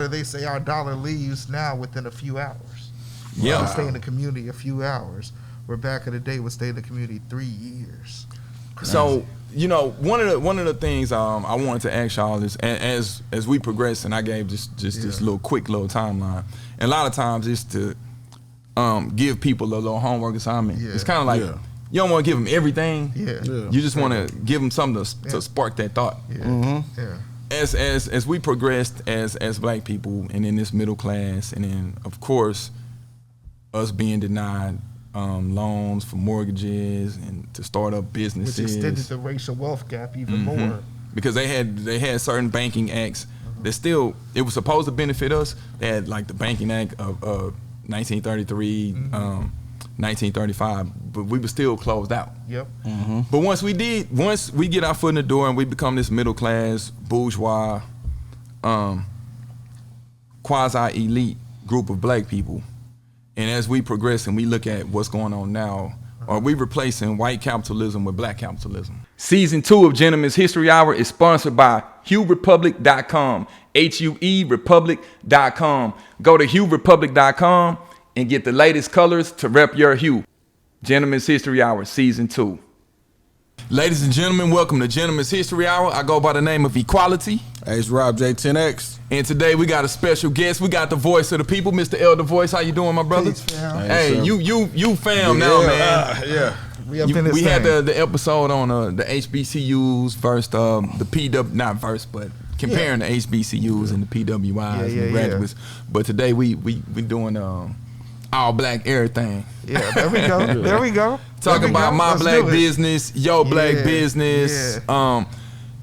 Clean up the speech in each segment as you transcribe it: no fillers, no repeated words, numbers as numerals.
they say our dollar leaves now within a few hours. Yeah. We stay in the community a few hours. Where back in the day, we stayed in the community 3 years. Crazy. So, one of the things I wanted to ask y'all is, as we progress, and I gave just this quick little timeline, and a lot of times it's to give people a little homework assignment. Yeah. It's kind of like you don't want to give them everything. Yeah. You just want to give them something to spark that thought. Yeah. Mm-hmm. Yeah. As we progressed as black people, and in this middle class, and then of course us being denied loans for mortgages and to start up businesses, which extended the racial wealth gap even more, because they had certain banking acts that still, it was supposed to benefit us. They had like the Banking Act of 1933, 1935, but we were still closed out. Yep. But once we get our foot in the door and we become this middle class, bourgeois, quasi elite group of black people, and as we progress and we look at what's going on now, are we replacing white capitalism with black capitalism? Season 2 of Gentleman's History Hour is sponsored by HueRepublic.com, HUERepublic.com. Go to HueRepublic.com and get the latest colors to rep your hue. Gentleman's History Hour, Season 2. Ladies and gentlemen, welcome to Gentleman's History Hour. I go by the name of Equality. Hey, it's Rob J10X. And today we got a special guest. We got the voice of the people, Mr. Elder Voice. How you doing, my brother? Peace, fam. Hey, you fam now, man. Yeah. We had the episode on the HBCUs versus the PW, not verse, but comparing the HBCUs and the PWIs and the graduates. But today we doing all black everything. Yeah, there we go. There we go. Talking about my black business, your black business. Yeah.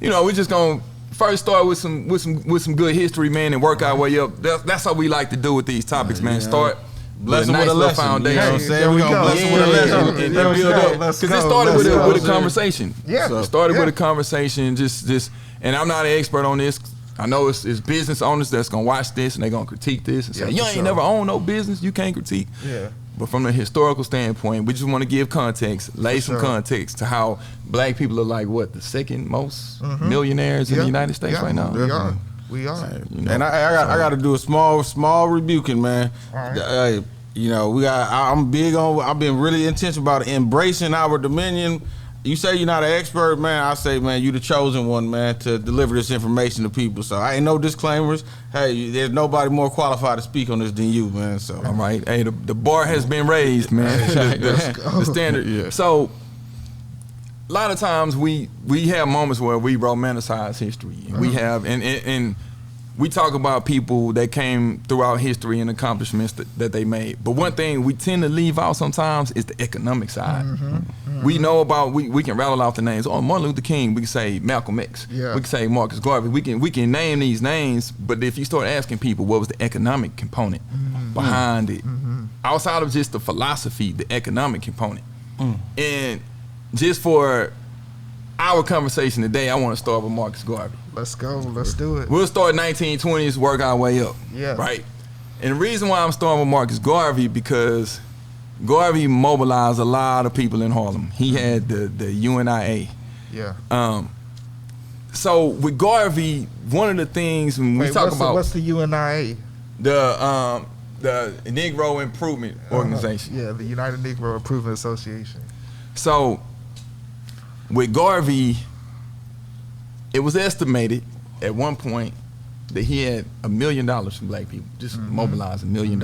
We just gonna first start with some good history, man, and work our way up. That's how we like to do with these topics, man. Start bless them with a lesson. Foundation. You know what I'm saying? We gonna bless them with a lesson and build up. Because it started with a conversation. Yeah. So, started with a conversation. Just, and I'm not an expert on this. I know it's business owners that's gonna watch this and they're gonna critique this and say, you ain't never owned no business, you can't critique. Yeah. But from the historical standpoint, we just want to give context, lay some context to how black people are like, the second most millionaires in the United States right now? We are. And I got to do a small rebuking, man. All right. I've been really intentional about embracing our dominion. You say you're not an expert, man. I say, man, you the chosen one, man, to deliver this information to people. So I ain't no disclaimers. Hey, there's nobody more qualified to speak on this than you, man. So all right. Hey, the bar has been raised, man. the standard. Yeah. So a lot of times we have moments where we romanticize history. We have and we talk about people that came throughout history and accomplishments that they made. But one thing we tend to leave out sometimes is the economic side. We know about, we can rattle off the names. Oh, Martin Luther King, we can say Malcolm X. Yeah. We can say Marcus Garvey. We can name these names, but if you start asking people what was the economic component behind it, outside of just the philosophy, the economic component. And just for our conversation today, I want to start with Marcus Garvey. Let's go. Let's do it. We'll start 1920s, work our way up. Yeah. Right? And the reason why I'm starting with Marcus Garvey, because Garvey mobilized a lot of people in Harlem. He had the UNIA. Yeah. So with Garvey, one of the things when we talk about what's the UNIA? The Negro Improvement Organization. Yeah, the United Negro Improvement Association. So with Garvey, it was estimated at one point that he had $1 million from black people, just mobilized $1 million.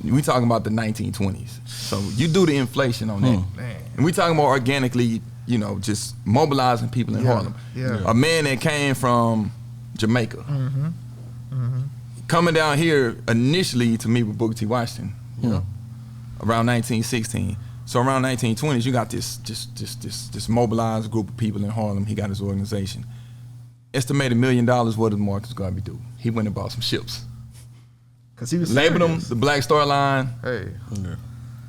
We talking about the 1920s. So you do the inflation on that. And we talking about organically, just mobilizing people in Harlem. Yeah. A man that came from Jamaica, coming down here initially to meet with Booker T. Washington, around 1916. So around 1920s, you got this mobilized group of people in Harlem. He got his organization. Estimated $1 million. What did Marcus Garvey do? He went and bought some ships. Cause he was labeled them the Black Star Line.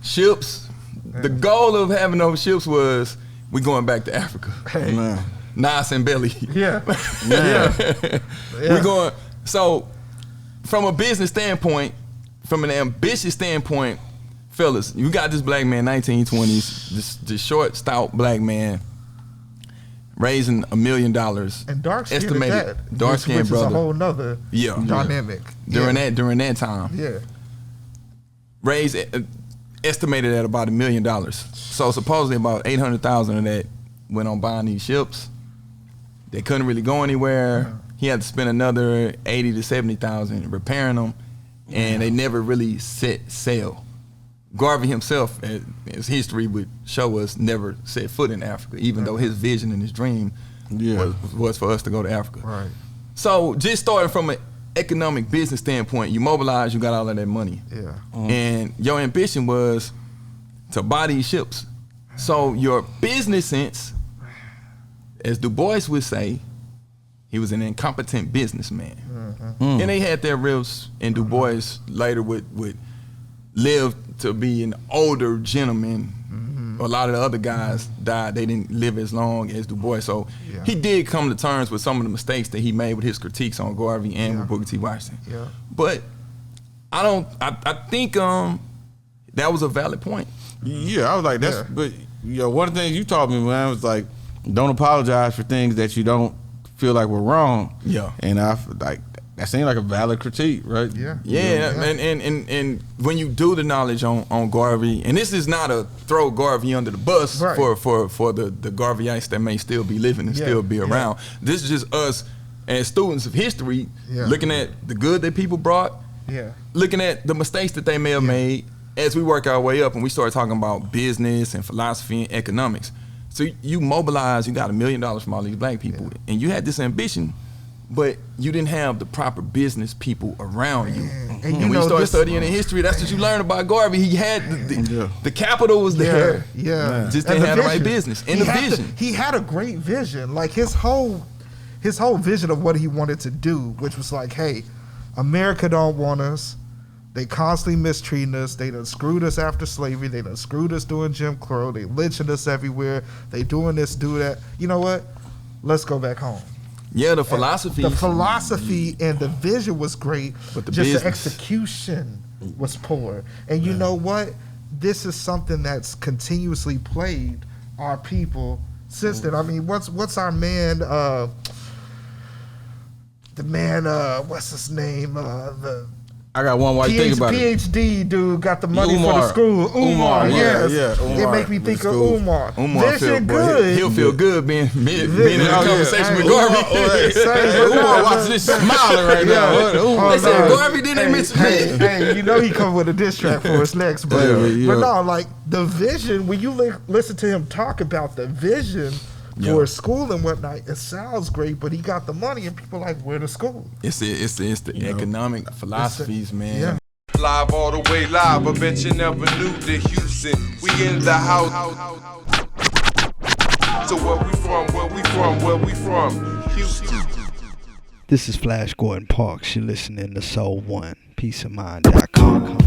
Ships. The goal of having those ships was we going back to Africa. Nas and Belly. Yeah. We going. So from a business standpoint, from an ambitious standpoint, fellas, you got this black man, 1920s, this short, stout black man, raising $1 million. And dark skin estimated dark skin which brother. is a whole nother dynamic. During that time. Yeah. Raised estimated at about $1 million. So supposedly about 800,000 of that went on buying these ships. They couldn't really go anywhere. He had to spend another 80 to 70,000 repairing them, and they never really set sail. Garvey himself, as history would show us, never set foot in Africa, even though his vision and his dream was for us to go to Africa. Right. So just starting from an economic business standpoint, you mobilize, you got all of that money. Yeah. And your ambition was to buy these ships. So your business sense, as Du Bois would say, he was an incompetent businessman. And they had their rifts, and Du Bois later would live to be an older gentleman. A lot of the other guys died. They didn't live as long as Du Bois. So he did come to terms with some of the mistakes that he made with his critiques on Garvey and with Booker T. Washington. Yeah. But I think that was a valid point. Yeah, I was like, that's, but one of the things you taught me, man, was like, don't apologize for things that you don't feel like were wrong. Yeah. And that seemed like a valid critique, right? Yeah. And when you do the knowledge on Garvey, and this is not a throw Garvey under the bus for the Garveyites that may still be living and still be around. This is just us as students of history looking at the good that people brought, looking at the mistakes that they may have made as we work our way up and we start talking about business and philosophy and economics. So you mobilize, you got $1 million from all these black people, and you had this ambition, but you didn't have the proper business people around you. And when you start studying the history, that's what you learn about Garvey. He had the capital was there. Just didn't have the right business. And the vision. He had a great vision. Like his whole vision of what he wanted to do, which was like, hey, America don't want us. They constantly mistreating us. They done screwed us after slavery. They done screwed us doing Jim Crow. They lynching us everywhere. They doing this, do that. You know what? Let's go back home. Yeah, the philosophy. The philosophy and the vision was great, but the execution was poor. And you know what? This is something that's continuously plagued our people since then. I mean, what's our man? What's his name? I got one while you think about it. PhD dude got the money for the school. Umar, yes. It make me think of Umar. Vision good. He'll feel good being in a conversation with Garvey. Umar watching this smiling right now. They said Garvey didn't mention me. Hey, you know he come with a diss track for us next, but no, like the vision. When you listen to him talk about the vision for school and whatnot, it sounds great, but he got the money and people like, where to school? It's the economic philosophies, man. Live all the way live, I bet you never knew that Houston, we in the house. So where we from, Houston. This is Flash Gordon Parks, you're listening to Soul One, peaceofmind.com.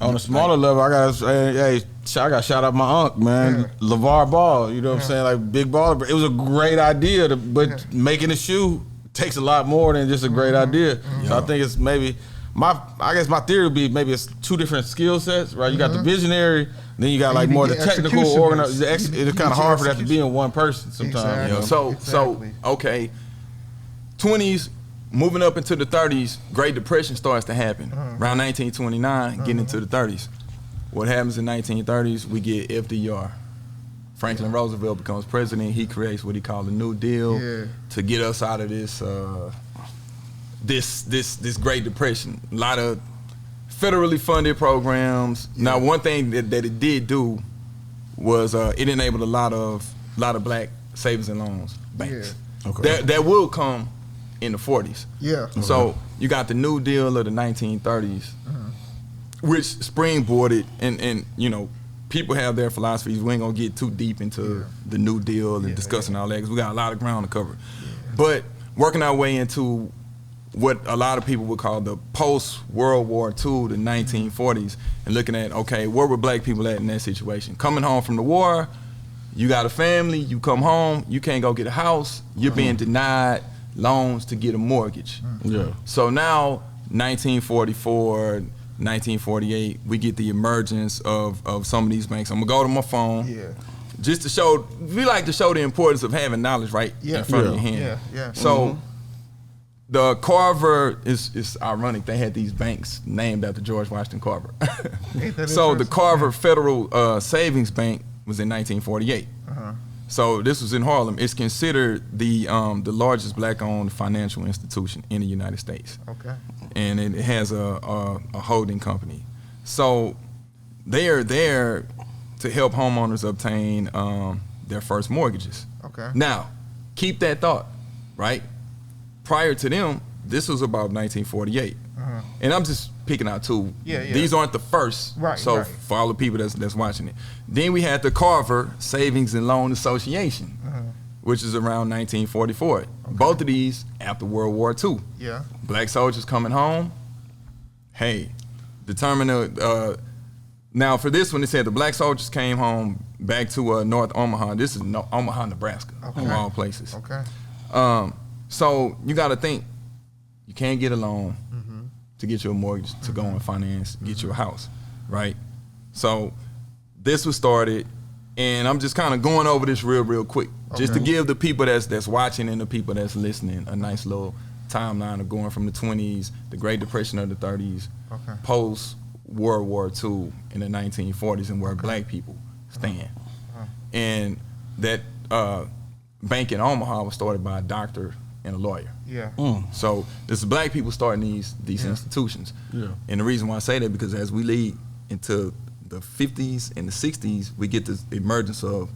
On a smaller level, I got shout out my uncle, man, LeVar Ball. You know what I'm saying? Like big baller. It was a great idea, but making a shoe takes a lot more than just a great idea. So I think it's maybe my theory would be maybe it's two different skill sets, right? You got the visionary, then you got like more the technical organized. It's kind of hard for that to be in one person sometimes. Exactly. So okay, 20s. Moving up into the 30s, Great Depression starts to happen. Around 1929, getting into the 30s. What happens in 1930s? We get FDR. Franklin Roosevelt becomes president. He creates what he called the New Deal to get us out of this this Great Depression. A lot of federally funded programs. Now, one thing that it did do was it enabled a lot of black savings and loans banks. Okay. That will come in the 40s. Yeah. So you got the New Deal of the 1930s, which springboarded, and you know, people have their philosophies. We ain't gonna get too deep into the New Deal and discussing all that, because we got a lot of ground to cover. But working our way into what a lot of people would call the post-World War II, the 1940s, and looking at, okay, where were black people at in that situation? Coming home from the war, you got a family, you come home, you can't go get a house, you're being denied loans to get a mortgage. Yeah. So now, 1944, 1948, we get the emergence of some of these banks. I'm gonna go to my phone. Yeah. Just to show, we like to show the importance of having knowledge right in front of your hand. Yeah. So the Carver is ironic. They had these banks named after George Washington Carver. So the Carver Federal Savings Bank was in 1948. So this was in Harlem. It's considered the largest black-owned financial institution in the United States. Okay. And it has a holding company. So they are there to help homeowners obtain their first mortgages. Okay. Now, keep that thought, right? Prior to them, this was about 1948. And I'm just picking out two. Yeah. These aren't the first. Right, So right. for all the people that's watching it. Then we had the Carver Savings and Loan Association, which is around 1944. Both of these after World War II. Yeah. Black soldiers coming home. Hey, determine now for this one, it said the black soldiers came home back to North Omaha. This is Omaha, Nebraska, of all places. Okay. So you got to think, you can't get a loan to get you a mortgage to go and finance, get you a house, right? So this was started, and I'm just kind of going over this real quick, just to give the people that's watching and the people that's listening a nice little timeline of going from the 20s, the Great Depression of the 30s, post World War II in the 1940s, and where black people stand. And that bank in Omaha was started by a doctor and a lawyer. Yeah. So this is black people starting these institutions. Yeah. And the reason why I say that, because as we lead into the 50s and the 60s, we get this emergence of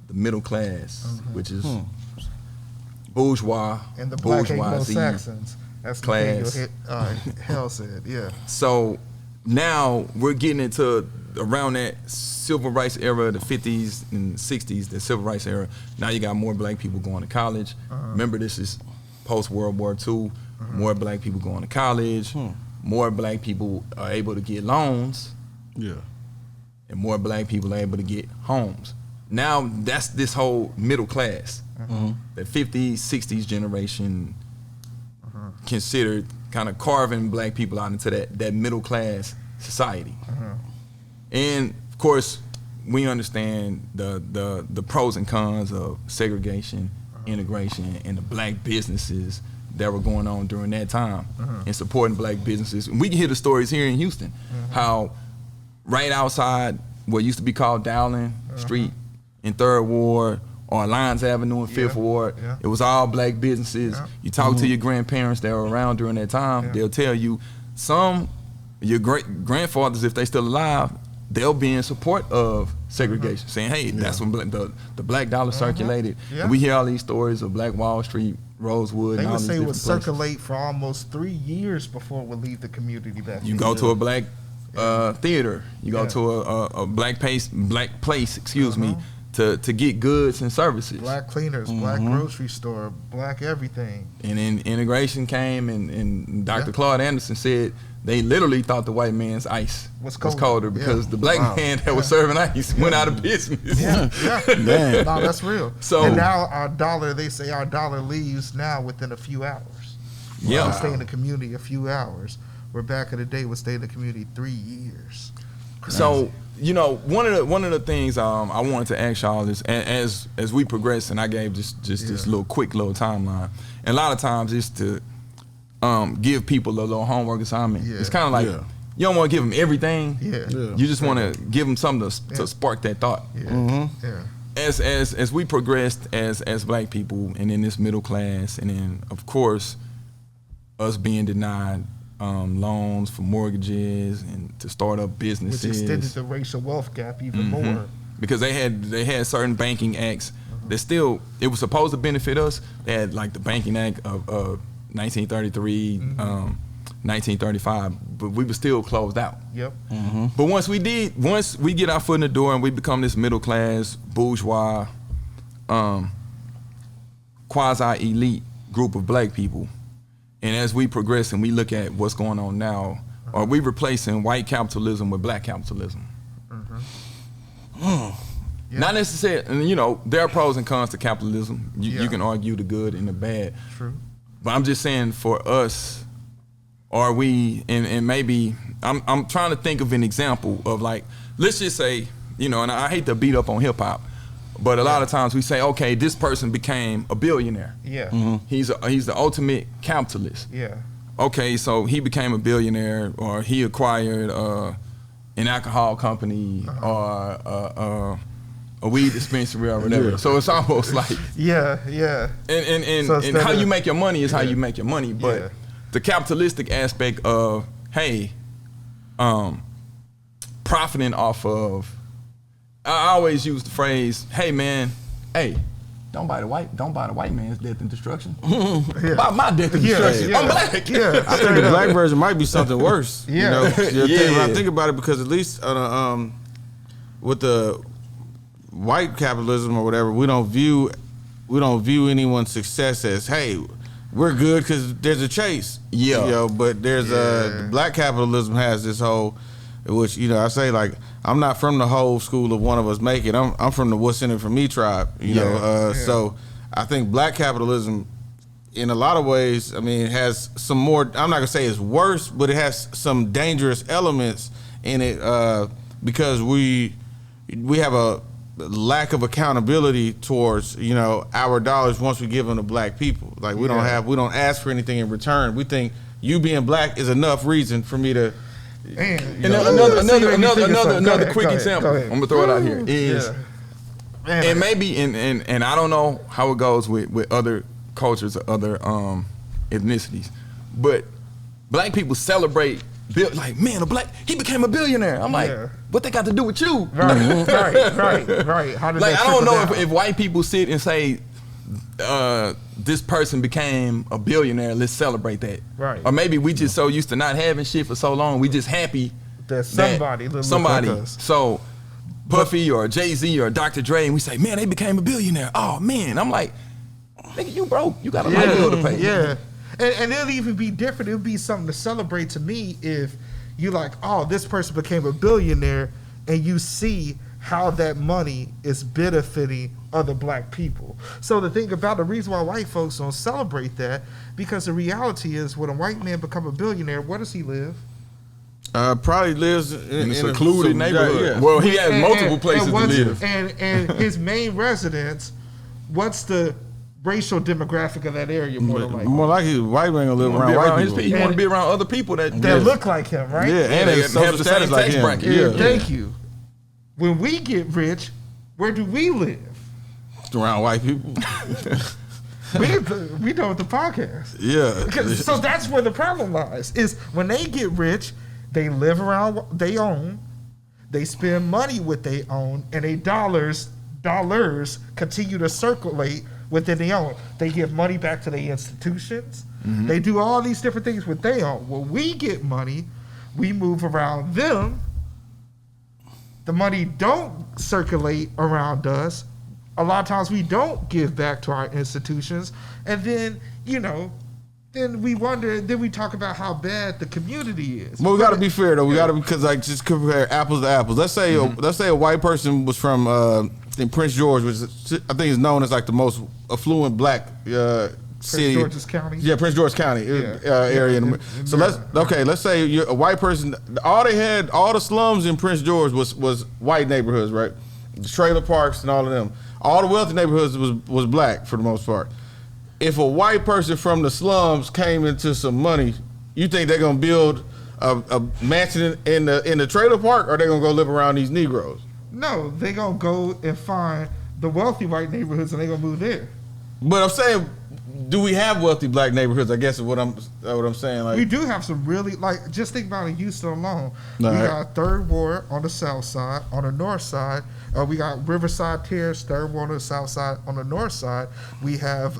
the middle class, which is bourgeois, And the black bourgeoisie Anglo-Saxons. That's class. the thing Hell said. Yeah. So now we're getting into around that civil rights era, the 50s and 60s, the civil rights era. Now you got more black people going to college. Remember, this is post-World War II. More black people going to college. More black people are able to get loans. Yeah. And more black people are able to get homes. Now that's this whole middle class. The 50s, 60s generation considered kind of carving black people out into that middle class society. And of course, we understand the pros and cons of segregation, integration, and the black businesses that were going on during that time and supporting black businesses. And we can hear the stories here in Houston, how right outside what used to be called Dowling Street in 3rd Ward, or Lyons Avenue in 5th Ward, it was all black businesses. You talk to your grandparents that were around during that time, they'll tell you, your great-grandfathers, if they still alive, they'll be in support of segregation, saying, hey, that's when the black dollar circulated. And we hear all these stories of Black Wall Street, Rosewood, They and all would these say it different would places. circulate for almost 3 years before it would leave the community back. You go to a black theater, you go to a black place, excuse me, to get goods and services. Black cleaners, black grocery store, black everything. And then integration came, and Dr. Claude Anderson said they literally thought the white man's ice was colder because the black man that was serving ice went out of business. Man. No, that's real. So- and now our dollar, they say our dollar leaves now within a few hours. Yeah. We'll stay in the community a few hours. Where back in the day, we'll stay in the community 3 years. So, you know, one of the things I wanted to ask y'all is, as we progress, and I gave just this quick timeline, and a lot of times it's to give people a little homework assignment. It's kind of like you don't want to give them everything. You just want to give them something to spark that thought. As we progressed as black people, and in this middle class, and then of course us being denied loans for mortgages and to start up businesses, which extended the racial wealth gap even more. because they had certain banking acts that still it was supposed to benefit us. They had like the Banking Act of 1933, 1935, but we were still closed out. Yep. But once we get our foot in the door and we become this middle class, bourgeois, quasi elite group of black people, and as we progress and we look at what's going on now, are we replacing white capitalism with black capitalism? Not necessarily, and you know, there are pros and cons to capitalism. You can argue the good and the bad. True. But I'm just saying, for us, are we, and maybe, I'm trying to think of an example of, like, let's just say, you know, and I hate to beat up on hip hop, but a lot of times we say, okay, this person became a billionaire. Yeah. He's the ultimate capitalist. Yeah. Okay, so he became a billionaire, or he acquired an alcohol company, or a weed dispensary or whatever. So it's almost like Yeah. and So how instead you of- make your money is how you make your money. But the capitalistic aspect of, hey, profiting off of, I always use the phrase, hey man, hey, don't buy the white man's death and destruction. Buy my death and destruction. I'm black. Yeah. I think the black version might be something worse. Yeah. You know, when I Yeah. think about it, because at least with the white capitalism or whatever, we don't view anyone's success as, hey, we're good because there's a chase. Yeah. You know, but there's the black capitalism has this whole, which, you know, I say, like, I'm not from the whole school of one of us make it. I'm from the what's in it for me tribe. You know, so I think black capitalism, in a lot of ways, I mean, it has some more. I'm not gonna say it's worse, but it has some dangerous elements in it because we have a lack of accountability towards, you know, our dollars once we give them to black people. Like we don't ask for anything in return. We think you being black is enough reason for me to. And another quick example, I'm gonna throw it out here, is and maybe and I don't know how it goes with other cultures or other ethnicities, but black people celebrate like, man, he became a billionaire. I'm like, what they got to do with you? Right. How did Like, that I don't know trickle if white people sit and say, this person became a billionaire, let's celebrate that. Right. Or maybe we just so used to not having shit for so long, we just happy that somebody look somebody. like us. So Puffy or Jay-Z or Dr. Dre, and we say, man, they became a billionaire. Oh man, I'm like, nigga, you broke. You got a light bill to pay. Yeah. And it'll even be different. It'll be something to celebrate to me if you like, oh, this person became a billionaire, and you see how that money is benefiting other black people. So the thing about the reason why white folks don't celebrate that, because the reality is when a white man become a billionaire, where does he live? Probably lives In a secluded neighborhood. Yeah. Well, he has multiple places to live. And his main residence, what's the racial demographic of that area more than likely? More likely, white man gonna live He wanna around be white around his people. people. He want to be around other people that look like him, right? Yeah, and they they have social the status same like tax him. bracket. Yeah, Thank you. When we get rich, where do we live? around white people. We know the podcast. Yeah. So that's where the problem lies. Is when they get rich, they live around what they own, they spend money with they own, and they dollars continue to circulate within their own. They give money back to their institutions. They do all these different things with their own. When we get money, we move around them. The money don't circulate around us. A lot of times we don't give back to our institutions. And then, you know, then we wonder, then we talk about how bad the community is. Well, we got to be fair though. We got to, because like just compare apples to apples. Let's say a white person was from in Prince George, which I think is known as like the most affluent black city. Prince George's County. Yeah, Prince George County area. So let's say you're a white person. All the slums in Prince George was white neighborhoods, right? The trailer parks and all of them. All the wealthy neighborhoods was black for the most part. If a white person from the slums came into some money, you think they're gonna build a mansion in the trailer park, or they're gonna go live around these Negroes? No, they gonna go and find the wealthy white neighborhoods and they gonna move there. But I'm saying, do we have wealthy black neighborhoods? I guess is what I'm saying. Like we do have some really, like, just think about it, Houston alone. All We right. got Third Ward on the south side. On the north side, we got Riverside Terrace, Third Ward on the south side. On the north side, we have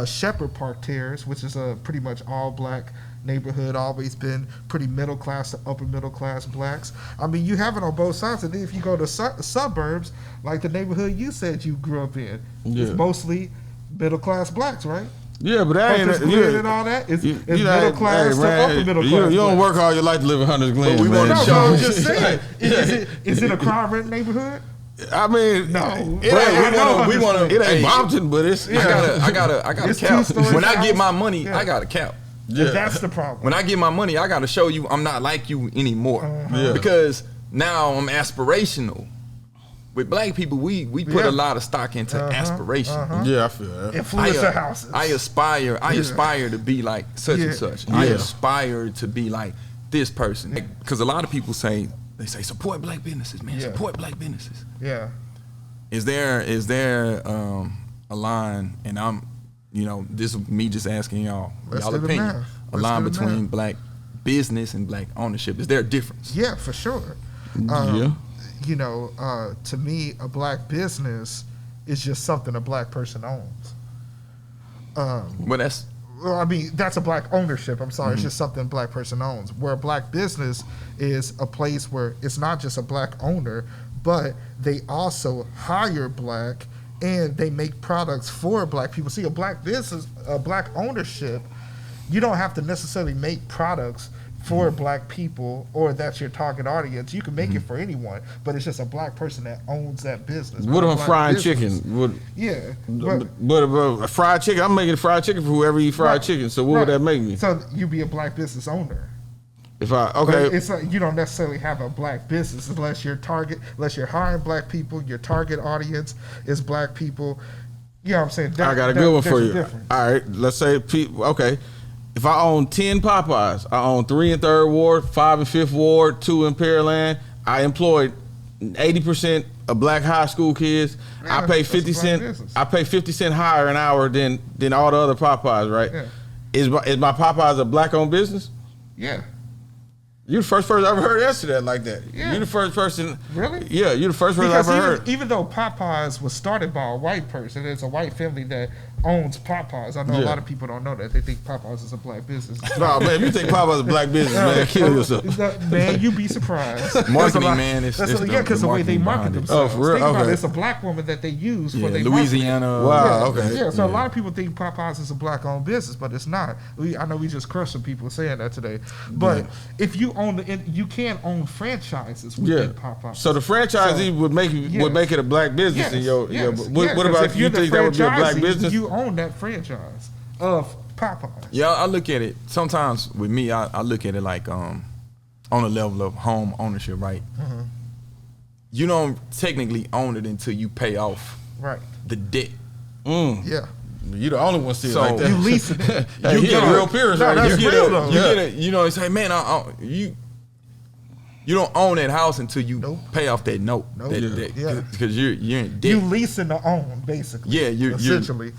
Shepherd Park Terrace, which is a pretty much all black neighborhood, always been pretty middle class to upper middle class blacks. I mean, you have it on both sides. And then if you go to suburbs, like the neighborhood you said you grew up in, Yeah. it's mostly middle class blacks, right? yeah, but that Hunter's ain't Glen and all that. It's middle class to upper middle class. You don't blacks. work all your life to live in Hunter's Glen, we man. wanna No, show- but I'm just saying. Is it a crime rate neighborhood? I mean, No. it But ain't, we wanna- it ain't hey, Bompton, but it's I gotta It's cap. two-story When I get house. my money, Yeah. I gotta cap. yeah. That's the problem. When I get my money, I gotta show you I'm not like you anymore. Yeah. Because now I'm aspirational. With black people, we put Yeah. a lot of stock into aspiration. Yeah, I feel that. Influencer houses. I aspire to be like such Yeah. and such. I Yeah. aspire to be like this person. Because a lot of people say support black businesses, man. Yeah. Support black businesses. Yeah. Is there a line? And I'm, this is me just asking y'all Let's y'all do the opinion. math. A Let's line do the between math. black business and black ownership. Is there a difference? Yeah, for sure. Yeah. To me, a black business is just something a black person owns. Well, that's Well, I mean, that's a black ownership. I'm sorry. Mm-hmm. It's just something a black person owns. Where a black business is a place where it's not just a black owner, but they also hire black and they make products for black people. See, a black business, a black ownership, you don't have to necessarily make products for Mm-hmm. black people or that's your target audience. You can make it for anyone, but it's just a black person that owns that business. What if not a I'm black frying business. chicken? What, Yeah. but a fried chicken, I'm making fried chicken for whoever eat fried Right. chicken. So what would Right. that make me? So you be a black business owner. If I But okay, it's like you don't necessarily have a black business unless you're hiring black people. Your target audience is black people. You know what I'm saying? I got a good one for there's a you. difference. All right, let's say okay. If I own 10 Popeyes, I own 3 in 3rd Ward, 5 in 5th Ward, 2 in Pearland. I employed 80% of black high school kids. Yeah, I pay that's a 50 black cent. business. I pay 50 cent higher an hour than all the other Popeyes, right? Yeah. Is my Popeyes a black owned business? Yeah. You're the first person I ever heard answer that like that. Yeah. You're the first person. Really? Yeah, you're the first person I Because ever heard. even though Popeyes was started by a white person, it's a white family that owns Popeyes. I know a Yeah. lot of people don't know that. They think Popeyes is a black business. No, man, if you think Popeyes a black business, man, kill yourself. Man, you'd be surprised. Marketing, That's a lot- man, it's- that's it's a- the- yeah, because the the way they marketing market behind it. themselves. Oh, for real? Think about Okay. it. It's a black woman that they use yeah, for their Louisiana. Wow, marketing. okay. Yeah, so a lot of people think Popeyes is a black-owned business, but it's not. I know we just crushed some people saying that today. But if you you can own franchises Yeah. within Popeyes. So the franchisee would make it a black business in your. What 'cause about if if you you're the think that would be a black franchisee, business? You own that franchise of Popeyes. Yeah, I look at it sometimes with me. I look at it like on a level of home ownership, right? Mm-hmm. You don't technically own it until you pay off Right. the debt. Yeah. You the only one see it So- like that. You leasing it. Hey, you he get a a- real peers No, right that's there. real, though. You get it. You say, man, you don't own that house until you Nope. pay off that note. Nope. Yeah. Because you're in debt. You leasing to own, basically. Yeah, you're- essentially.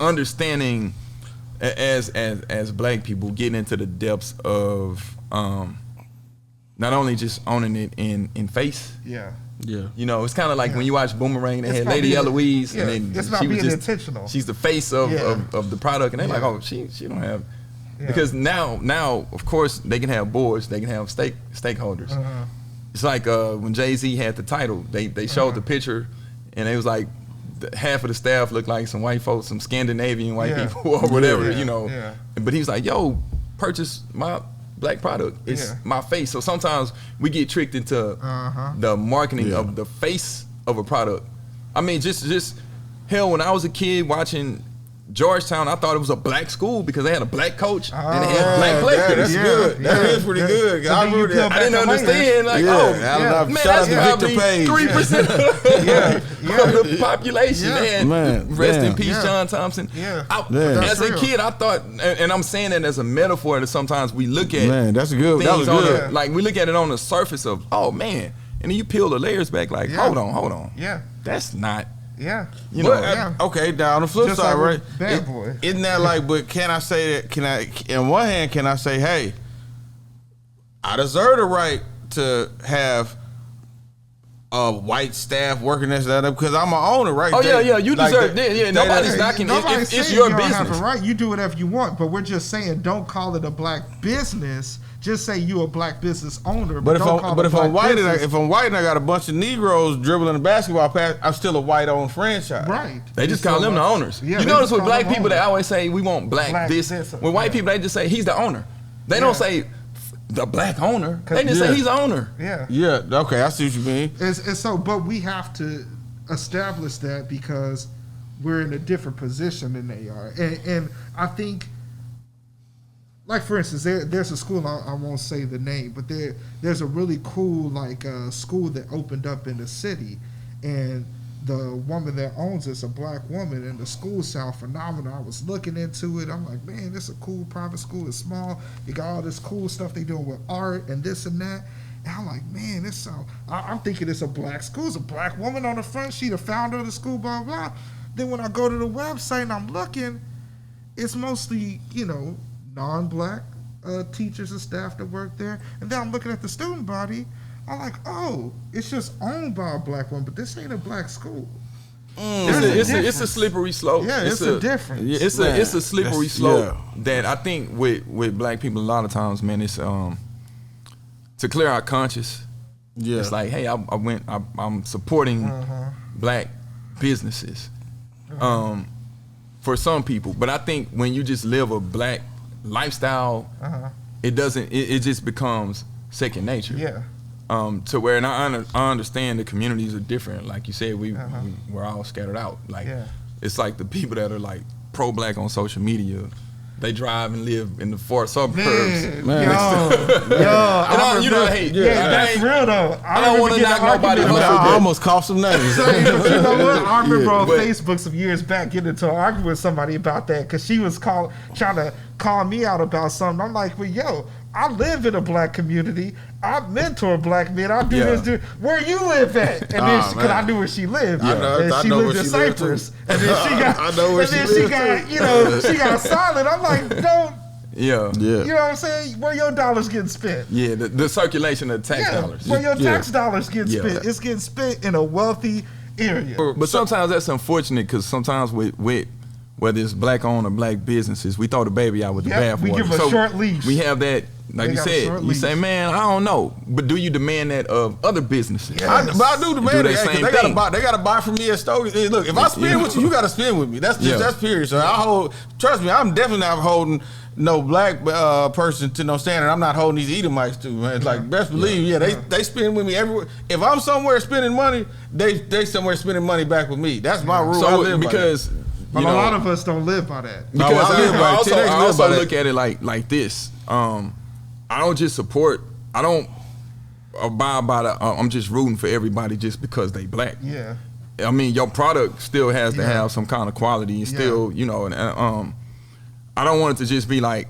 Understanding as black people getting into the depths of not only just owning it in face, Yeah. Yeah. You know, it's kind of like when you watch Boomerang, they It's had not Lady being- Eloise, yeah, and then it's not she was being just intentional. she's the face of the product, and they're like, Yeah. oh, she don't have. Yeah. Because now, of course, they can have boards, they can have stakeholders. It's like when Jay-Z had the title, they showed the picture, and it was like half of the staff looked like some white folks, some Scandinavian white people or whatever, you know. Yeah. But he was like, yo, purchase my black product. It's my face. So sometimes we get tricked into the marketing of the face of a product. I mean, just hell, when I was a kid watching Georgetown, I thought it was a black school because they had a black coach and they had black players. That's good. That is pretty good. I remember that. I didn't understand. Like, man, shout out that's to probably Victor Page. 3% of the population. Yeah. Man, rest in peace, John Thompson. Yeah. As a kid, I thought, and I'm saying that as a metaphor, that sometimes we look at that's good. That was things on good. like we look at it on the surface of, oh man, and then you peel the layers back, like, hold on, Yeah. that's not. Yeah. You know, Okay, now on the flip Just side, like right? with Bad Boy. Isn't that like, but can I say that, in one hand, can I say, hey, I deserve the right to have white staff working this, that, because I'm an owner, right? Oh, yeah, you deserve it. Yeah, nobody's knocking. Nobody's It's saying your you don't business. have a right. You do whatever you want, but we're just saying don't call it a black business. Just say you a black business owner. But don't call it if a I'm black white, business. if I'm white and I got a bunch of Negroes dribbling a basketball pass, I'm still a white-owned franchise. Right. They just call them the owners. Yeah, you they notice just with call black them people, they owners. always say we want black this. With white people, they just say he's the owner. They don't say the black owner. They just say he's the owner. Yeah. Yeah. Okay, I see what you mean. It's so, but we have to establish that because we're in a different position than they are, and I think, like for instance, there's a school, I won't say the name, but there's a really cool school that opened up in the city, and the woman that owns it's a black woman, and the school sound phenomenal. I was looking into it. I'm like, man, this is a cool private school. It's small. You got all this cool stuff they doing with art and this and that. And I'm like, man, this sound. I'm thinking it's a black school. It's a black woman on the front. She the founder of the school, blah, blah. Then when I go to the website and I'm looking, it's mostly, non-black teachers and staff that work there. And then I'm looking at the student body. I'm like, oh, it's just owned by a black woman, but this ain't a black school. It's a slippery slope. Yeah, it's a difference. It's a slippery slope that I think with black people a lot of times, man, it's to clear our conscience. Yeah, it's like, hey, I'm supporting black businesses for some people, but I think when you just live a black lifestyle, it doesn't. It just becomes second nature. Yeah. To where, and I understand the communities are different. Like you said, we're all scattered out. Like it's like the people that are like pro-black on social media, they drive and live in the far suburbs. Man. That's real though. I don't want to knock nobody else. I almost coughed some names. So, you know what? I remember on Facebook some years back getting into an argument with somebody about that because she was trying to call me out about something. I'm like, well, yo, I live in a black community. I mentor black men. I do this. Where you live at? And then because I knew where she lived. And she lived in Cyprus. And then she got. I know where she lived. She got silent. I'm like, don't. Yeah. You know what I'm saying? Where your dollars getting spent? Yeah, the circulation of tax dollars. Where your tax dollars getting spent? It's getting spent in a wealthy area. But sometimes that's unfortunate because sometimes with whether it's black owned or black businesses, we throw the baby out with the bathwater. We give them a short leash. We have that, like you said. You say, man, I don't know, but do you demand that of other businesses? But I do demand it. They gotta buy from me at Stokes. Hey, look, if I spend with you, you gotta spend with me. That's period. So trust me, I'm definitely not holding no black person to no standard. I'm not holding these Edomites to, man. It's like, best believe, they spend with me everywhere. If I'm somewhere spending money, they somewhere spending money back with me. That's my rule. So because. But a lot of us don't live by that. Because I also look at it like this. I don't just support. I don't abide by the. I'm just rooting for everybody just because they black. Yeah. I mean, your product still has to have some kind of quality, and still, and I don't want it to just be like,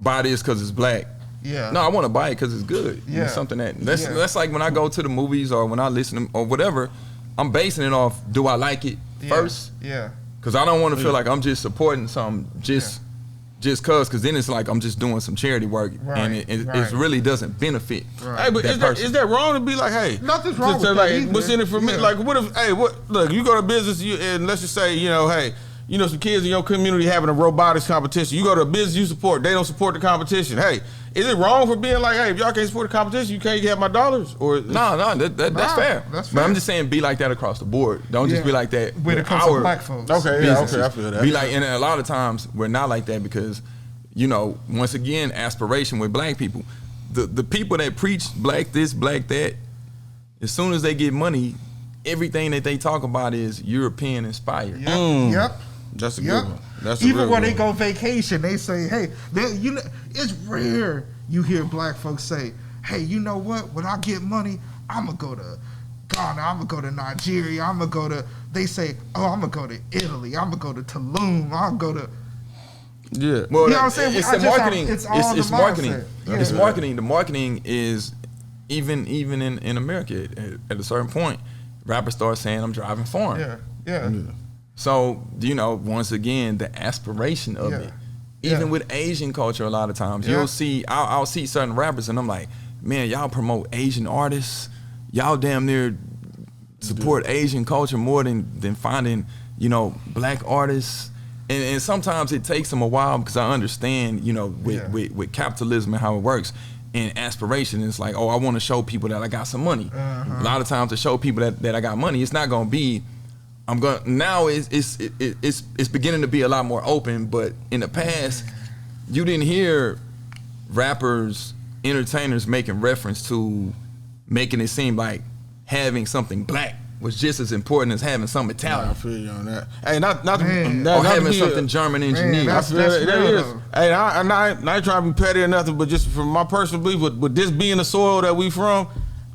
buy this because it's black. Yeah. No, I want to buy it because it's good. Yeah. It's something that's like when I go to the movies or when I listen or whatever. I'm basing it off, do I like it first? Yeah. Because I don't want to feel like I'm just supporting something just just because then it's like I'm just doing some charity work, and it really doesn't benefit. Hey, but is that wrong to be like, hey, nothing's wrong with that like, either. what's in it for me? Like, what if, hey, look, you go to business, and let's just say, hey, some kids in your community having a robotics competition. You go to a business you support, they don't support the competition. Hey, is it wrong for being like, hey, if y'all can't support the competition, you can't have my dollars? Or no, that's fair. That's fair. But I'm just saying, be like that across the board. Don't just be like that when it comes to black folks. Okay, I feel that. Be like, and a lot of times we're not like that because, once again, aspiration with black people. The people that preach black this, black that, as soon as they get money, everything that they talk about is European inspired. Yep. That's a good one. That's even when they go vacation, they say, "Hey, it's rare you hear black folks say, hey, you know what? When I get money, I'm gonna go to Ghana, I'm gonna go to Nigeria, I'm gonna go to." They say, "Oh, I'm gonna go to Italy, I'm gonna go to Tulum, I'm gonna go to." Yeah, well, you know what I'm saying? It's the marketing. It's marketing. Yeah. It's marketing. The marketing is even in America at a certain point, rappers start saying, "I'm driving foreign." Yeah. So, once again, the aspiration of it. Even with Asian culture, a lot of times, you'll see, I'll see certain rappers and I'm like, man, y'all promote Asian artists. Y'all damn near support Asian culture more than finding, black artists. And sometimes it takes them a while because I understand, with capitalism and how it works. And aspiration is like, oh, I want to show people that I got some money. A lot of times to show people that I got money, it's not going to be, now it's beginning to be a lot more open, but in the past, you didn't hear rappers, entertainers making reference to making it seem like having something black was just as important as having something Italian. I feel you on that. Hey, not or having something German engineered. That's real. Hey, I ain't trying to be petty or nothing, but just from my personal belief, with this being the soil that we from,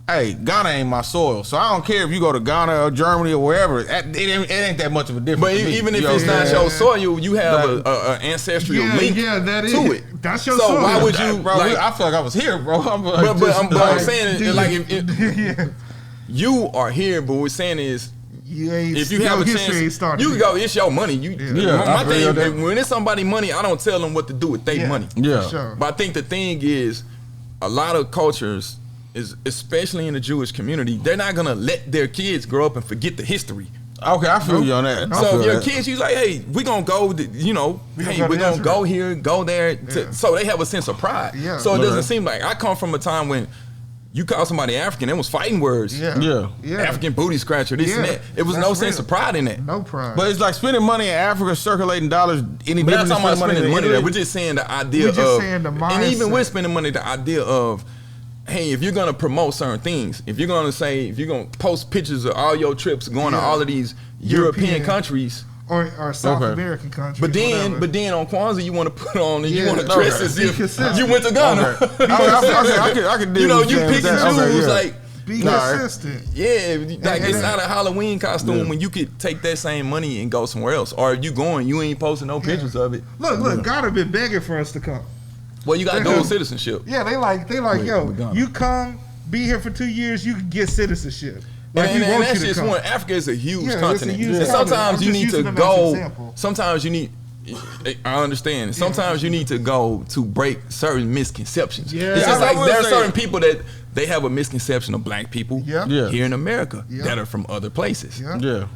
hey, Ghana ain't my soil, so I don't care if you go to Ghana or Germany or wherever. It ain't that much of a difference. But even if it's not your soil, you have an ancestral link that is. to it. That's your so soil. Why would you? Bro, I feel like I was here, bro. But I'm saying, like, if you are here, but what we're saying is, if you have a chance, you can go. It's your money. My thing, when it's somebody's money, I don't tell them what to do with their money. Yeah. Sure. But I think the thing is, a lot of cultures, especially in the Jewish community, they're not gonna let their kids grow up and forget the history. Okay, I feel you on that. So if your kids, you like, hey, we're gonna go, we're gonna go here, go there, so they have a sense of pride. Yeah. So it doesn't seem like I come from a time when you call somebody African, it was fighting words. Yeah. African booty scratcher, this and that. It was no sense of pride in that. No pride. But it's like spending money in Africa, circulating dollars. Any We're not different talking about spending money there. We're just saying the idea saying the mindset. And even with spending money, the idea of, hey, if you're gonna promote certain things, if you're gonna post pictures of all your trips going to all of these European countries or South American countries, but then on Kwanzaa you want to put on and you want to dress as if you went to Ghana. I can deal with you pick and choose like. Be consistent. Yeah, like it's not a Halloween costume when you could take that same money and go somewhere else. Or if you going, you ain't posting no pictures of it. Look, Ghana been begging for us to come. Well, you got dual citizenship. Yeah, they like, yo, you come, be here for 2 years, you can get citizenship. Like, and that's just one. Africa is a huge continent. And sometimes you need to go. Sometimes you need. I understand. Sometimes you need to go to break certain misconceptions. Yeah. It's just like there are certain people that they have a misconception of black people here in America that are from other places.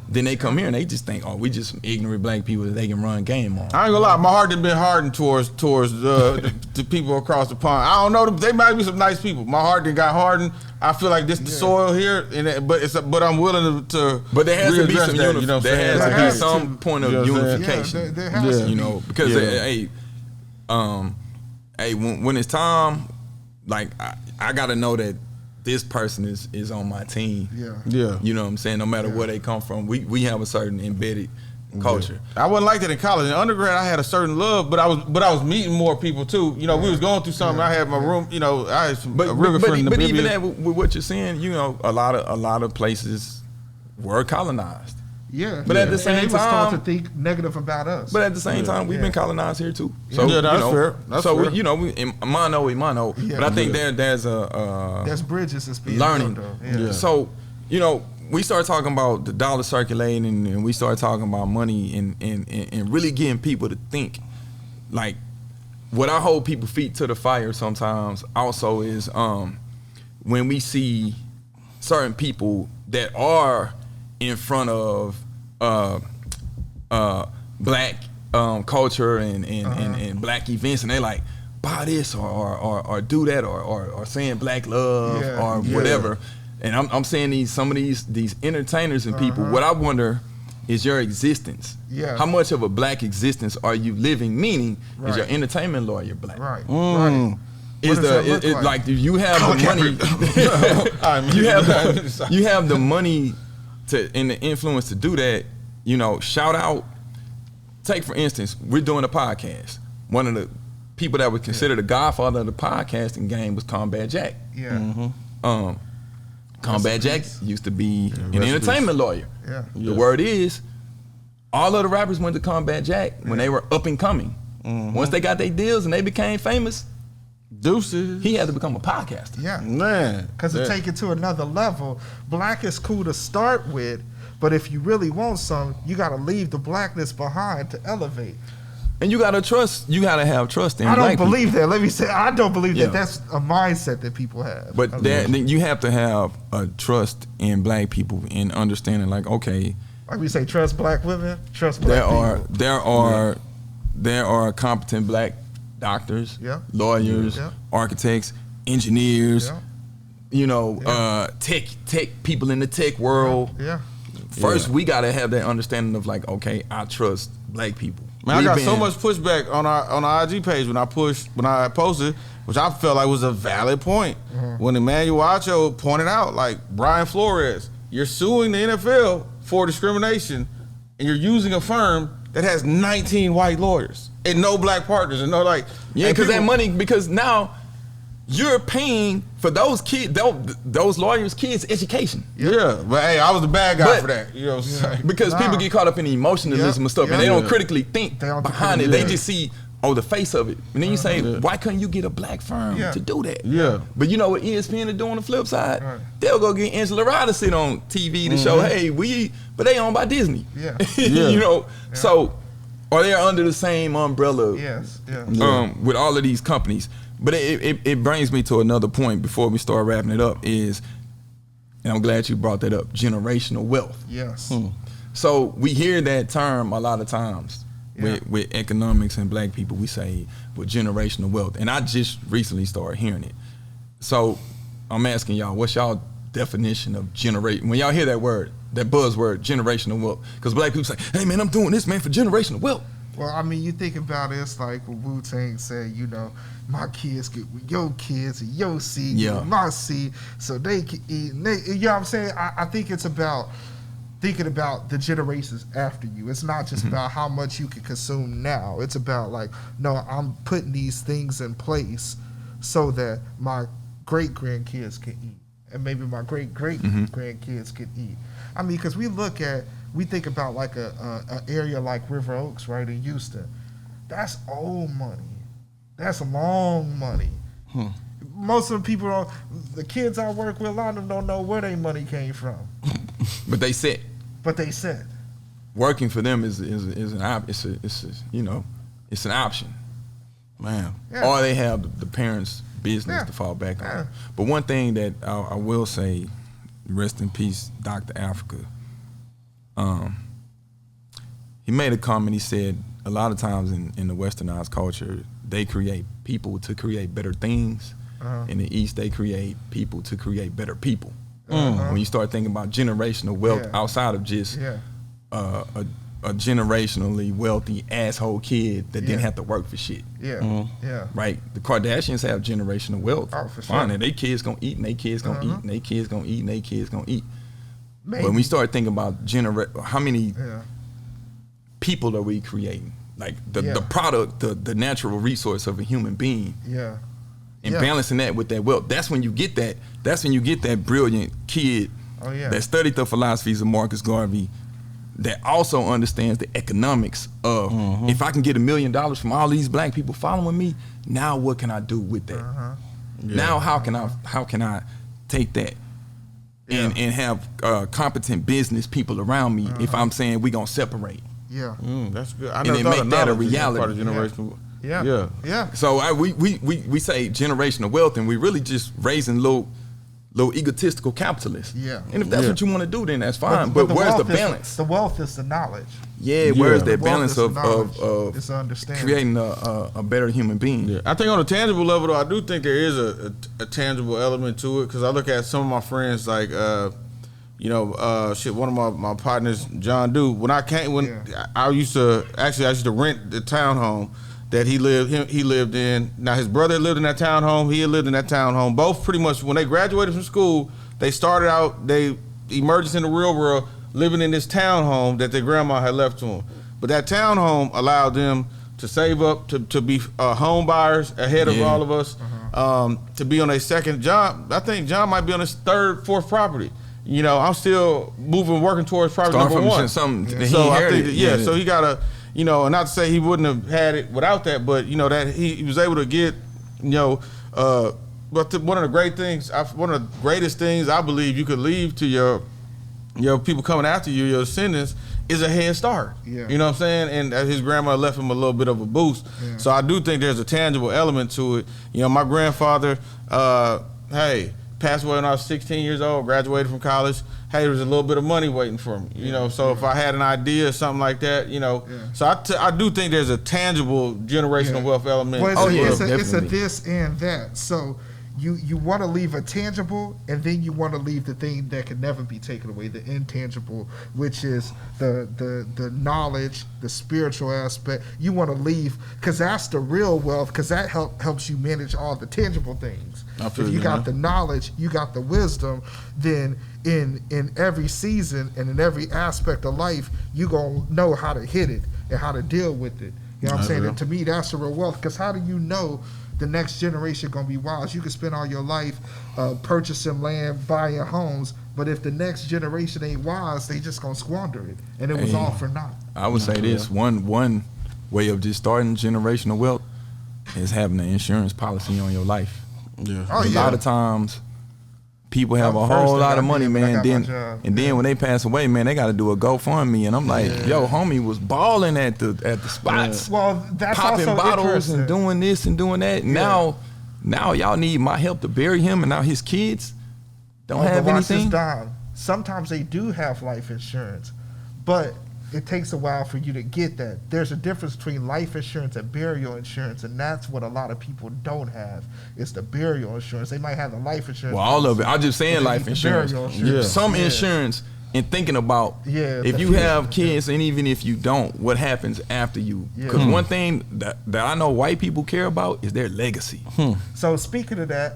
Then they come here and they just think, oh, we just some ignorant black people that they can run game on. I ain't gonna lie, my heart has been hardened towards the people across the pond. I don't know, they might be some nice people. My heart done got hardened. I feel like this the soil here, but I'm willing to. But there has to be some there has to be some point of unification. There has to be. Because when it's time, like I gotta know that this person is on my team. Yeah. You know what I'm saying? No matter where they come from, we have a certain embedded culture. I wasn't like that in college. In undergrad, I had a certain love, but I was meeting more people too. We was going through something. I had my room. I had some river friend in the Namibia. Even that, with what you're saying, a lot of places were colonized. Yeah, but at the same time, was time, taught to think negative about us. But at the same time, we've been colonized here too. So that's fair. That's fair. We mano. But I think there's bridges that's being learning. built, So we start talking about the dollar circulating, and we start talking about money, and really getting people to think like what I hold people feet to the fire sometimes also is when we see certain people that are in front of black culture and black events, and they like buy this or do that or saying black love or whatever. And I'm saying some of these entertainers and people. What I wonder is your existence. Yeah. How much of a black existence are you living? Meaning, is your entertainment lawyer black? Right. Is like do you have the money? you have the money and the influence to do that. You know, shout out. Take for instance, we're doing a podcast. One of the people that would consider the godfather of the podcasting game was Combat Jack. Yeah. Combat Jack used to be an entertainment lawyer. Yeah. The word is, all of the rappers went to Combat Jack when they were up and coming. Once they got their deals and they became famous, deuces. He had to become a podcaster. Yeah. Man. Because to take it to another level, black is cool to start with, but if you really want some, you got to leave the blackness behind to elevate. And you gotta have trust in. I don't black believe people. that. Let me say, I don't believe that that's a mindset that people have. But then you have to have a trust in black people in understanding, like, okay, like we say, trust black women, trust black people. There are competent black doctors, lawyers, architects, engineers, tech people in the tech world. First, we gotta have that understanding of like, okay, I trust black people. Man, I got so much pushback on our IG page when I posted, which I felt like was a valid point. When Emmanuel Acho pointed out, like, Brian Flores, you're suing the NFL for discrimination, and you're using a firm that has 19 white lawyers and no black partners and no like. Yeah, because that money, because now you're paying for those kids, those lawyers' kids' education. Yeah, but hey, I was the bad guy for that. You know what I'm saying? Because people get caught up in the emotionalism and stuff, and they don't critically think behind it. They just see, the face of it. And then you say, why couldn't you get a black firm to do that? Yeah. But you know what ESPN is doing on the flip side? They'll go get Angela Rye to sit on TV to show, hey, but they owned by Disney. Yeah. So, or they're under the same umbrella with all of these companies. But it brings me to another point before we start wrapping it up is, and I'm glad you brought that up, generational wealth. Yes. So we hear that term a lot of times with economics and black people. We say, with generational wealth. And I just recently started hearing it. So I'm asking y'all, what's y'all definition of when y'all hear that word, that buzzword, generational wealth? Because black people say, hey man, I'm doing this, man, for generational wealth. Well, I mean, you think about it, it's like what Wu-Tang said, my kids get with your kids and your seed, my seed, so they can eat. And you know what I'm saying? I think it's about thinking about the generations after you. It's not just about how much you can consume now. It's about like, no, I'm putting these things in place so that my great-grandkids can eat. And maybe my great-great-grandkids can eat. I mean, because we think about like a area like River Oaks, right, in Houston. That's old money. That's long money. Most of the people the kids I work with, a lot of them don't know where their money came from. But they said. Working for them is an option. It's an option, man. Yeah. Or they have the parents' business to fall back on. But one thing that I will say, rest in peace, Dr. Africa. He made a comment. He said a lot of times in the westernized culture, they create people to create better things. In the East, they create people to create better people. When you start thinking about generational wealth outside of just a generationally wealthy asshole kid that didn't have to work for shit. Right? The Kardashians have generational wealth. Oh, for sure. Fine, and they kids gonna eat, and they kids gonna eat, and they kids gonna eat, and they kids gonna eat. Maybe. But when we start thinking about how many people are we creating? Like the product, the natural resource of a human being. And balancing that with that wealth. That's when you get that. That's when you get that brilliant kid that studied the philosophies of Marcus Garvey, that also understands the economics of if I can get $1 million from all these black people following me, now what can I do with that? Now how can I take that and have competent business people around me if I'm saying we gonna separate? That's good. I never thought make that a reality. Part of generational. Yeah. So we say generational wealth, and we really just raising little egotistical capitalists. Yeah. And if that's what you want to do, then that's fine. But where's the balance? The wealth is the knowledge. Yeah, where's that The wealth balance is of knowledge. It's understanding. creating a better human being? Yeah. I think on a tangible level, though, I do think there is a tangible element to it, because I look at some of my friends, like, one of my partners, John Dew. When I used to rent the townhome that he lived in. Now his brother lived in that townhome. He had lived in that townhome. Both pretty much, when they graduated from school, they started out, they emerged in the real world, living in this townhome that their grandma had left to them. But that townhome allowed them to save up, to be home buyers ahead of all of us, to be on a second job. I think John might be on his third, fourth property. I'm still working towards property number one. So I think, so he got to, and not to say he wouldn't have had it without that, but that he was able to get, but one of the greatest things I believe you could leave to your people coming after you, your descendants, is a head start. Yeah. You know what I'm saying? And his grandma left him a little bit of a boost. Yeah. So I do think there's a tangible element to it. My grandfather, passed away when I was 16 years old, graduated from college. Hey, there was a little bit of money waiting for me, So if I had an idea or something like that, So I do think there's a tangible generational wealth element. Well, it's a this and that. So you want to leave a tangible, and then you want to leave the thing that can never be taken away, the intangible, which is the knowledge, the spiritual aspect. You want to leave, because that's the real wealth, because that helps you manage all the tangible things. If you got the knowledge, you got the wisdom, then in every season and in every aspect of life, you going to know how to hit it and how to deal with it. You know what I'm saying? And to me, that's the real wealth, because how do you know the next generation going to be wise? You can spend all your life purchasing land, buying homes, but if the next generation ain't wise, they just going to squander it. And it was all for naught. I would say this, one way of just starting generational wealth is having an insurance policy on your life. Yeah. A lot of times, people have a whole lot of money, man. Then when they pass away, man, they got to do a GoFundMe, and I'm like, yo, homie was balling at the spots, well, that's popping also bottles and doing this and doing that. Yeah. Now y'all need my help to bury him, and now his kids don't have anything. Sometimes they do have life insurance, but it takes a while for you to get that. There's a difference between life insurance and burial insurance, and that's what a lot of people don't have. It's the burial insurance. They might have the life insurance. Well, all of it. I'm just saying life insurance. Some insurance, and thinking about if you have kids, and even if you don't, what happens after you? Because one thing that I know white people care about is their legacy. So speaking of that,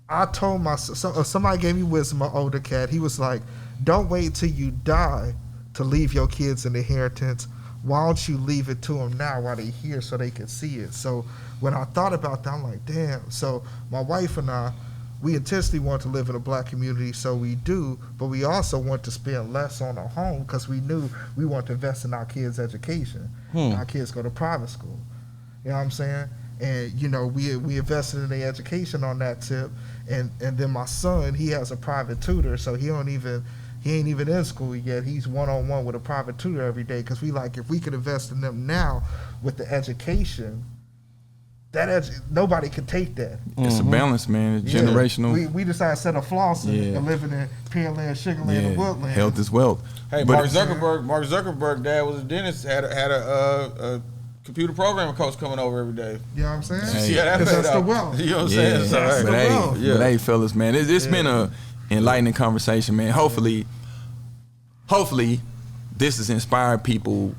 I told somebody gave me wisdom, my older cat. He was like, don't wait till you die to leave your kids an inheritance. Why don't you leave it to them now while they're here so they can see it? So when I thought about that, I'm like, damn. So my wife and I, we intentionally want to live in a black community, so we do, but we also want to spend less on a home, because we knew we want to invest in our kids' education. Our kids go to private school. You know what I'm saying? And, we invested in their education on that tip. And then my son, he has a private tutor, so he ain't even in school yet. He's one-on-one with a private tutor every day, because we like, if we could invest in them now with the education, nobody could take that. It's a balance, man. It's generational. We decided instead of flossing and living in Pearland, Sugarland, and Woodland. Health is wealth. Hey, Mark Zuckerberg, dad was a dentist, had a computer programming coach coming over every day. You know what I'm saying? Hey. Yeah, that's the wealth. You know what I'm saying? That's the wealth. But hey, fellas, man, it's been a enlightening conversation, man. Hopefully this has inspired people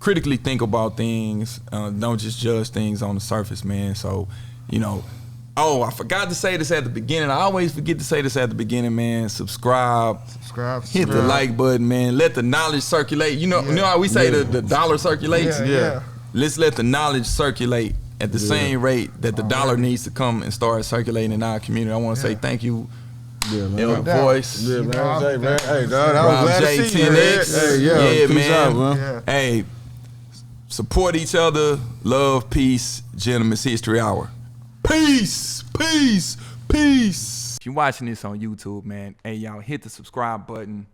critically think about things, don't just judge things on the surface, man. So, I forgot to say this at the beginning. I always forget to say this at the beginning, man. Subscribe. Hit the like button, man. Let the knowledge circulate. You know how we say the dollar circulates? Yeah. Let's let the knowledge circulate at the same rate that the dollar needs to come and start circulating in our community. I want to say thank you, Elder Voice. Yeah, man. Hey, dog, I was glad to see you, 10X. Hey, man. Man. Hey, support each other. Love, peace. Gentlemen's History Hour. Peace. If you're watching this on YouTube, man, hey, y'all, hit the subscribe button.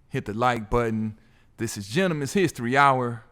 Hit the like button. This is Gentlemen's History Hour.